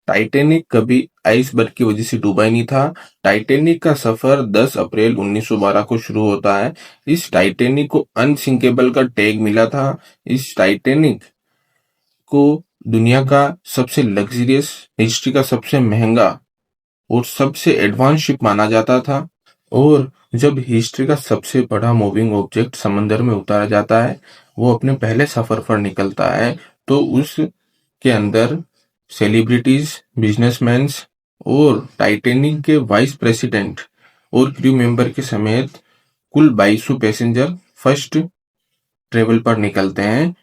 Titanic कभी iceberg की वजह से डूबा ही नहीं था। टाइटैनिक का सफर 10 अप्रैल 1912 को शुरू होता है। इस टाइटैनिक को अनसिंकेबल का टैग मिला था। इस टाइटैनिक को दुनिया का सबसे लग्जरियस, हिस्ट्री का सबसे महंगा और सबसे एडवांस शिप माना जाता था। और जब हिस्ट्री का सबसे बड़ा मूविंग ऑब्जेक्ट समंदर में उतारा जाता है, वो अपने पहले सफर पर निकलता है, तो उसके अंदर सेलिब्रिटीज, बिजनेसमैन और टाइटैनिक के वाइस प्रेसिडेंट और क्रू मेंबर के समेत कुल 2200 पैसेंजर फर्स्ट ट्रेवल पर निकलते हैं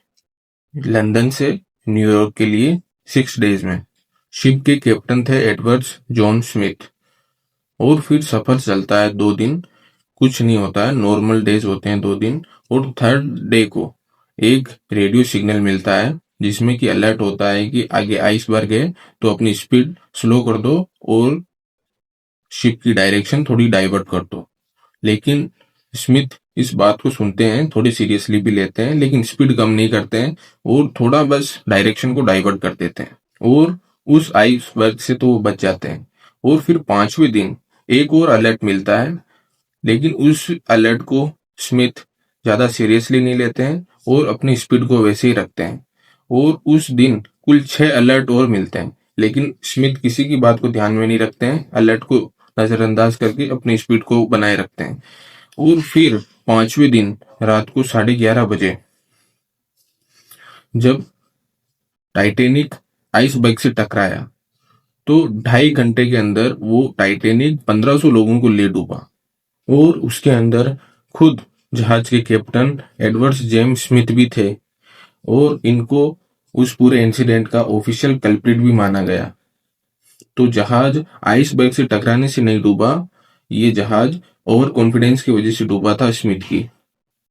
लंदन से न्यूयॉर्क के लिए 6 डेज में। शिप के कैप्टन थे एडवर्ड जॉन स्मिथ। और फिर सफर चलता है 2 दिन, कुछ नहीं होता है, नॉर्मल डेज होते हैं 2 दिन। और थर्ड डे को एक रेडियो सिग्नल मिलता है जिसमें कि अलर्ट होता है कि आगे आइसबर्ग है, तो अपनी स्पीड स्लो कर दो और शिप की डायरेक्शन थोड़ी डाइवर्ट कर दो। लेकिन स्मिथ इस बात को सुनते हैं, थोड़ी सीरियसली भी लेते हैं, लेकिन स्पीड कम नहीं करते हैं और थोड़ा बस डायरेक्शन को डाइवर्ट कर देते हैं और उस आइसबर्ग से तो वो बच जाते हैं। और फिर 5वें दिन एक और अलर्ट मिलता है, लेकिन उस अलर्ट को स्मिथ ज्यादा सीरियसली नहीं लेते हैं और अपनी स्पीड को वैसे ही रखते हैं। और उस दिन कुल 6 अलर्ट और मिलते हैं, लेकिन स्मिथ किसी की बात को ध्यान में नहीं रखते हैं, अलर्ट को नजरअंदाज करके अपनी स्पीड को बनाए रखते हैं। और फिर 5वें दिन रात को 11:30 बजे जब टाइटैनिक आइसबर्ग से टकराया, तो 2.5 घंटे के अंदर वो टाइटैनिक 1500 लोगों को ले डूबा। और उसके अंदर खुद जहाज के कैप्टन एडवर्ड जेम्स स्मिथ भी थे और इनको उस पूरे इंसिडेंट का ऑफिशियल कल्प्रिट भी माना गया। तो जहाज आइसबर्ग से टकराने से नहीं डूबा, ये जहाज ओवर कॉन्फिडेंस की वजह से डूबा था स्मिथ की।